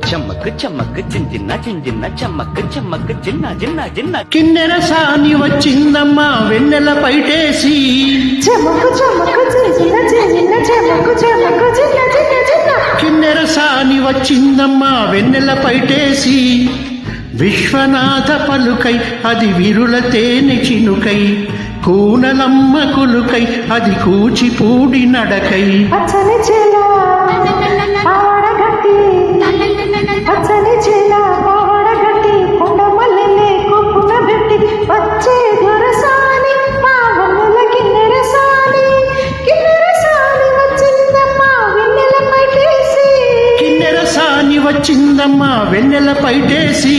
చమ్మక్ చమ్మక్ చింజిన్న చింజిన్న చమ్మక్ చమ్మక్ చిన్న చిన్న చిన్న కిన్నెర సాని వచ్చిందమ్మా వెన్నెల పైటేసి చమకు చమకు చింజిన్న చింజిన్న చమకు చమకు చిన్న చిన్న చిన్న కిన్నెర సాని వచ్చిందమ్మా వెన్నెల పైటేసి విశ్వనాథ పలుకై అది విరుల తేనె చినుకై కూనలమ్మ కులుకై అది కూచిపూడి నడకై పచ్చని చేల పావడగట్టి పచ్చని చేల పావడగట్టి కొండ మల్లెలే కొప్పున పెట్టి వచ్చే దొరసాని మా వన్నెల కిన్నెర సాని వచ్చిందమ్మా వెన్నెల పైటేసి కిన్నెర సాని వచ్చిందమ్మా వెన్నెల పైటేసి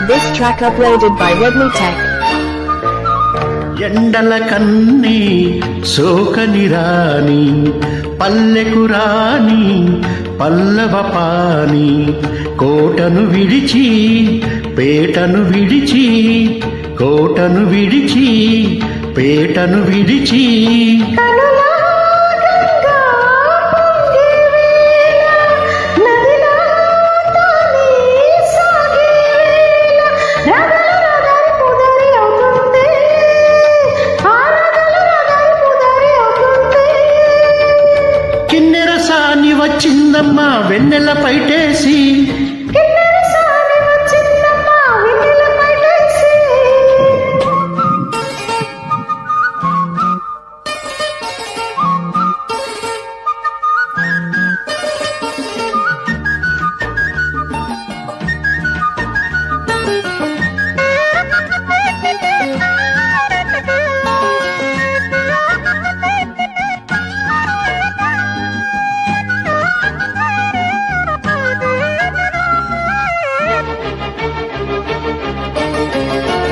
This track uploaded by Redmi Tech. ఎండల కన్నీ సోకని రాని పల్లెకు రాని పల్లవ పాని కోటను విడిచి పేటను విడిచి కోటను విడిచి పేటను విడిచి కనులా గంగా పొంగే వేళ నదిలా తానే సాగే వేళ రగల పుదరి అవుతుంది ఆ రగల పుదరి అవుతుంది కిన్నెర సాని వచ్చిందమ్మా వెన్నెల పైటేసి కిన్నెర సాని వచ్చిందమ్మా వెన్నెల పైటేసి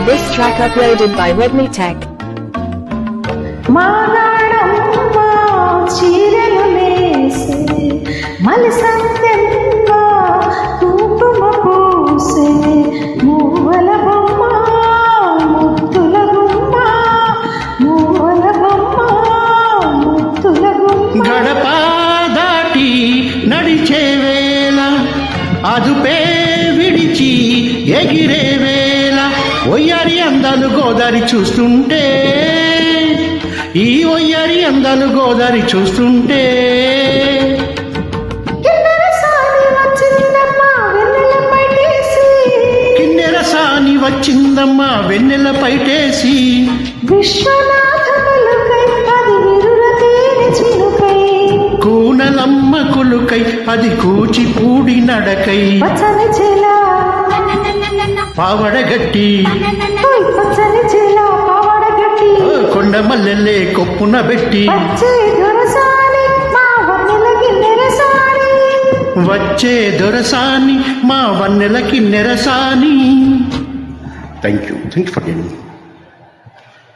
This track uploaded by Redmi Tech. మానాడమ్మ చీరలు నేసే మలసందెమ్మ కుంకుమ పూసే మూవల బొమ్మ ముత్తుల గుమ్మ మూవల బొమ్మ ముత్తుల గుమ్మ గడప దాటి నడిచే వేళ అదుపే విడిచి ఎగిరే వేళ ఒయ్యారి అందాలు గోదారి చూస్తుంటే ఈ ఒయ్యారి అందాలు గోదారి చూస్తుంటే కిన్నెర సాని వచ్చిందమ్మా వెన్నెల పైటేసి కిన్నెర సాని వచ్చిందమ్మా వెన్నెల పైటేసి విశ్వనాథ పలుకై అది విరుల తేనె చినుకై కూనలమ్మ కులుకై అది కూచిపూడి నడకై పచ్చని చేల పావడగట్టి పచ్చని చేల పావడగట్టి కొండ మల్లెల్లే కొప్పున పెట్టి వచ్చే దొరసాని మా వన్నెల కిన్నెర సాని వచ్చే దొరసాని మా వన్నెలకి నెరసాని థ్యాంక్ యూ ఫర్